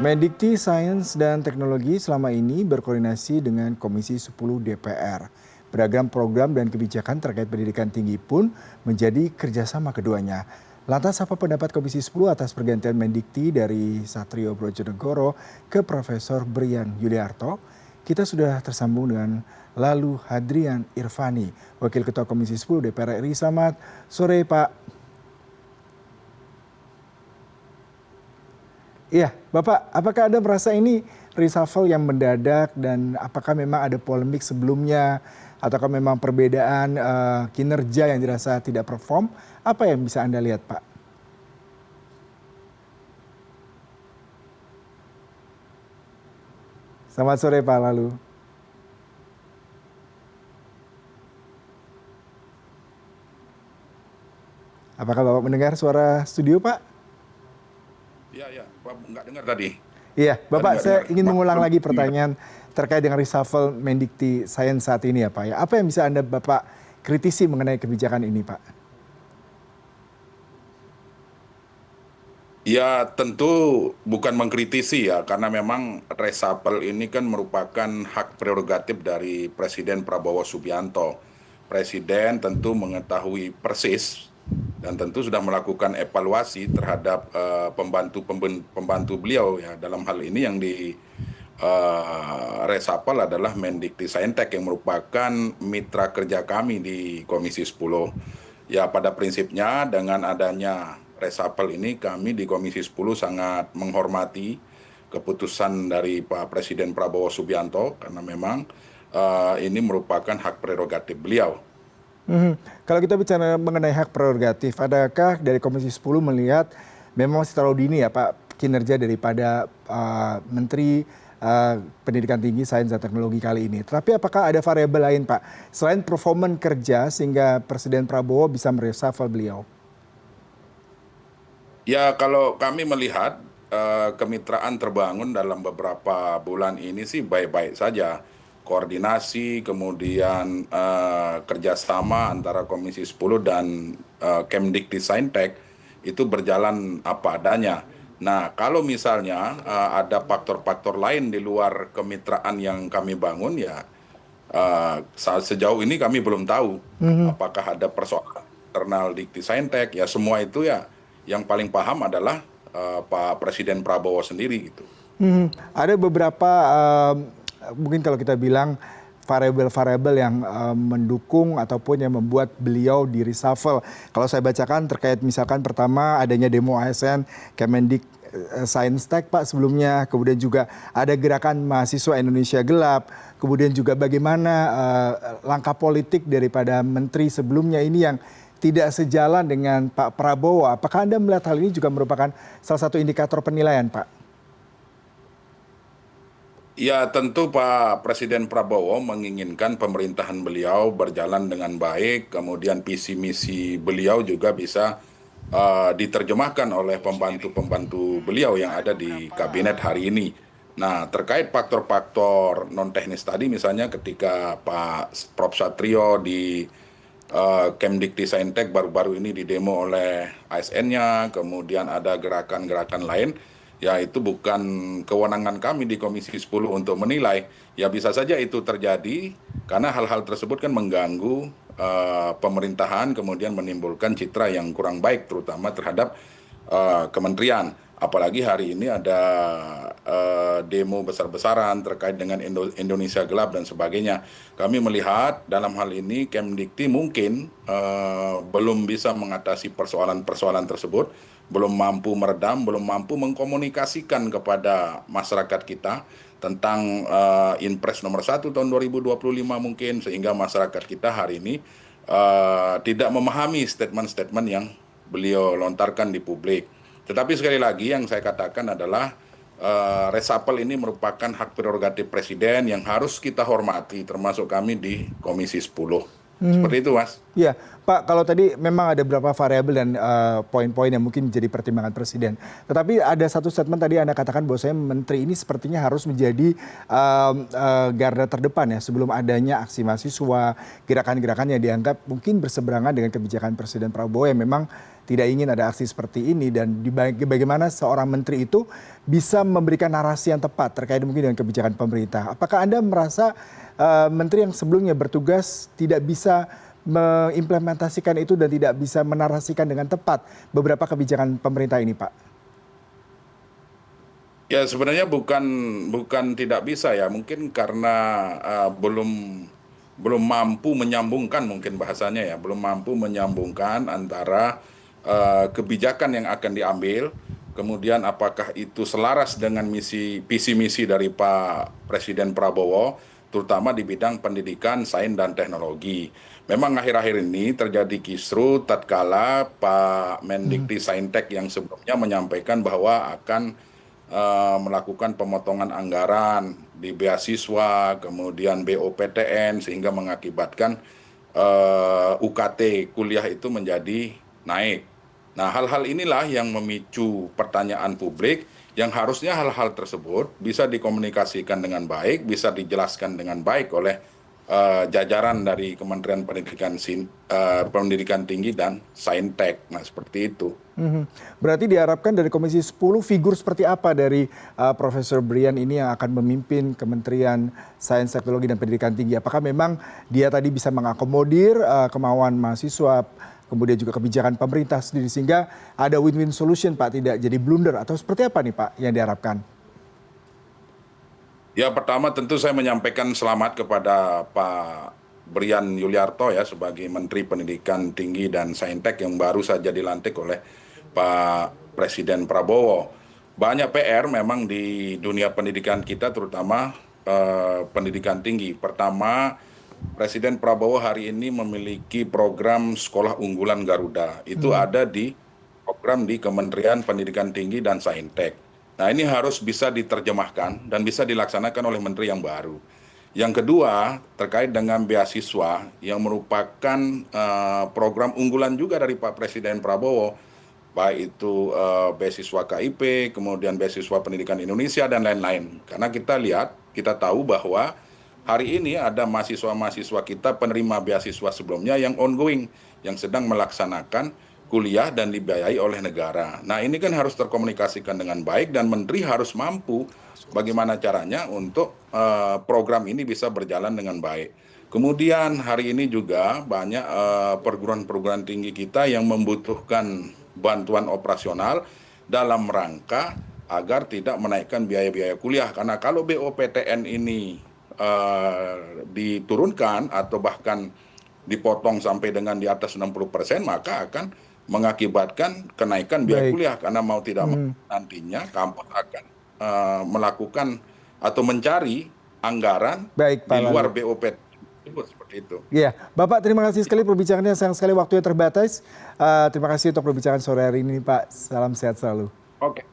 Mendikti Sains dan Teknologi selama ini berkoordinasi dengan Komisi 10 DPR. Beragam program dan kebijakan terkait pendidikan tinggi pun menjadi kerjasama keduanya. Lantas apa pendapat Komisi 10 atas pergantian Mendikti dari Satrio Brojonegoro ke Profesor Brian Yuliarto? Kita sudah tersambung dengan Lalu Hadrian Irvani, Wakil Ketua Komisi 10 DPR RI. Selamat sore Pak. Iya, Bapak, apakah Anda merasa ini reshuffle yang mendadak dan apakah memang ada polemik sebelumnya ataukah memang perbedaan kinerja yang dirasa tidak perform? Apa yang bisa Anda lihat, Pak? Selamat sore, Pak Lalu. Apakah Bapak mendengar suara studio, Pak? Iya, iya, Pak nggak dengar tadi. Iya, Tadi Bapak, nggak saya dengar. ingin Pak, mengulang lagi gimana? pertanyaan terkait dengan reshuffle Mendikti Sains saat ini ya, Pak. Ya, apa yang bisa Anda Bapak kritisi mengenai kebijakan ini, Pak? Ya tentu bukan mengkritisi ya, karena memang resapel ini kan merupakan hak prerogatif dari Presiden Prabowo Subianto. Presiden tentu mengetahui persis dan tentu sudah melakukan evaluasi terhadap pembantu beliau ya dalam hal ini yang di resapel adalah Mendikti Saintek yang merupakan mitra kerja kami di Komisi 10. Ya pada prinsipnya dengan adanya resapel ini kami di Komisi 10 sangat menghormati keputusan dari Pak Presiden Prabowo Subianto karena memang ini merupakan hak prerogatif beliau. Mhm. Kalau kita bicara mengenai hak prerogatif, adakah dari Komisi 10 melihat memang masih terlalu dini ya Pak kinerja daripada Menteri Pendidikan Tinggi, Sains dan Teknologi kali ini. Tapi apakah ada variabel lain Pak selain performa kerja sehingga Presiden Prabowo bisa mereshuffle beliau? Ya kalau kami melihat kemitraan terbangun dalam beberapa bulan ini sih baik-baik saja. Koordinasi, kemudian kerjasama antara Komisi 10 dan Kemdikbudristek itu berjalan apa adanya. Nah, kalau misalnya ada faktor-faktor lain di luar kemitraan yang kami bangun, ya sejauh ini kami belum tahu Mhm. apakah ada persoalan internal Dikti Saintek. Ya semua itu ya yang paling paham adalah Pak Presiden Prabowo sendiri gitu. Mhm. Ada beberapa mungkin kalau kita bilang variabel-variabel yang mendukung ataupun yang membuat beliau di reshuffle. Kalau saya bacakan terkait misalkan pertama adanya demo ASN Kemendik Saintek Pak sebelumnya, kemudian juga ada gerakan mahasiswa Indonesia Gelap, kemudian juga bagaimana langkah politik daripada menteri sebelumnya ini yang tidak sejalan dengan Pak Prabowo. Apakah Anda melihat hal ini juga merupakan salah satu indikator penilaian, Pak? Ya tentu Pak Presiden Prabowo menginginkan pemerintahan beliau berjalan dengan baik, kemudian visi misi beliau juga bisa diterjemahkan oleh pembantu-pembantu beliau yang ada di kabinet hari ini. Nah, terkait faktor-faktor non teknis tadi, misalnya ketika Pak Prof Satrio di Kemdikbudristek baru-baru ini didemo oleh ASN-nya, kemudian ada gerakan-gerakan lain, ya itu bukan kewenangan kami di Komisi 10 untuk menilai. Ya bisa saja itu terjadi karena hal-hal tersebut kan mengganggu pemerintahan, kemudian menimbulkan citra yang kurang baik terutama terhadap kementerian. Apalagi hari ini ada demo besar-besaran terkait dengan Indonesia Gelap dan sebagainya. Kami melihat dalam hal ini Kemdikti mungkin belum bisa mengatasi persoalan-persoalan tersebut, belum mampu meredam, belum mampu mengkomunikasikan kepada masyarakat kita tentang Inpres nomor 1 tahun 2025 mungkin, sehingga masyarakat kita hari ini tidak memahami statement-statement yang beliau lontarkan di publik. Tetapi sekali lagi yang saya katakan adalah resapel ini merupakan hak prerogatif presiden yang harus kita hormati, termasuk kami di Komisi 10. Mhm. Seperti itu, Mas. Iya, Pak, kalau tadi memang ada beberapa variabel dan poin-poin yang mungkin menjadi pertimbangan presiden. Tetapi ada satu statement tadi Anda katakan bahwa saya menteri ini sepertinya harus menjadi garda terdepan ya sebelum adanya aksi mahasiswa, gerakan-gerakan yang dianggap mungkin berseberangan dengan kebijakan Presiden Prabowo yang memang tidak ingin ada aksi seperti ini dan bagaimana seorang menteri itu bisa memberikan narasi yang tepat terkait mungkin dengan kebijakan pemerintah. Apakah Anda merasa menteri yang sebelumnya bertugas tidak bisa mengimplementasikan itu dan tidak bisa menarasikan dengan tepat beberapa kebijakan pemerintah ini, Pak? Ya sebenarnya bukan tidak bisa ya, mungkin karena belum mampu menyambungkan mungkin bahasanya ya, belum mampu menyambungkan antara kebijakan yang akan diambil, kemudian apakah itu selaras dengan visi misi dari Pak Presiden Prabowo, terutama di bidang pendidikan, sains dan teknologi. Memang akhir-akhir ini terjadi kisru tatkala Pak Mendikti Saintek yang sebelumnya menyampaikan bahwa akan melakukan pemotongan anggaran di beasiswa, kemudian BOPTN, sehingga mengakibatkan UKT kuliah itu menjadi naik. Nah, hal-hal inilah yang memicu pertanyaan publik yang harusnya hal-hal tersebut bisa dikomunikasikan dengan baik, bisa dijelaskan dengan baik oleh jajaran dari Kementerian Pendidikan Tinggi dan Saintek. Nah, seperti itu. Mhm. Berarti diharapkan dari Komisi 10 figur seperti apa dari Profesor Brian ini yang akan memimpin Kementerian Sains, Teknologi, dan Pendidikan Tinggi? Apakah memang dia tadi bisa mengakomodir kemauan mahasiswa, kemudian juga kebijakan pemerintah sendiri sehingga ada win-win solution, Pak, tidak jadi blunder atau seperti apa nih, Pak, yang diharapkan? Ya, pertama tentu saya menyampaikan selamat kepada Pak Brian Yuliarto ya sebagai Menteri Pendidikan Tinggi dan Saintek yang baru saja dilantik oleh Pak Presiden Prabowo. Banyak PR memang di dunia pendidikan kita, terutama pendidikan tinggi. Pertama, Presiden Prabowo hari ini memiliki program Sekolah Unggulan Garuda. Itu ada di program di Kementerian Pendidikan Tinggi dan Saintek. Nah, ini harus bisa diterjemahkan dan bisa dilaksanakan oleh menteri yang baru. Yang kedua, terkait dengan beasiswa yang merupakan program unggulan juga dari Pak Presiden Prabowo, baik itu beasiswa KIP, kemudian beasiswa Pendidikan Indonesia, dan lain-lain. Karena kita lihat, kita tahu bahwa hari ini ada mahasiswa-mahasiswa kita penerima beasiswa sebelumnya yang ongoing, yang sedang melaksanakan kuliah dan dibiayai oleh negara. Nah, ini kan harus terkomunikasikan dengan baik dan menteri harus mampu bagaimana caranya untuk program ini bisa berjalan dengan baik. Kemudian hari ini juga banyak perguruan-perguruan tinggi kita yang membutuhkan bantuan operasional dalam rangka agar tidak menaikkan biaya-biaya kuliah. Karena kalau BOPTN ini diturunkan atau bahkan dipotong sampai dengan di atas 60%, maka akan mengakibatkan kenaikan biaya Baik. kuliah karena mau tidak mau nantinya kampus akan melakukan atau mencari anggaran Baik, di Pak luar Lalu. BOP tersebut seperti itu. Iya, Bapak terima kasih sekali perbincangannya, sayang sekali waktunya terbatas. Terima kasih untuk perbincangan sore hari ini, Pak. Salam sehat selalu. Oke.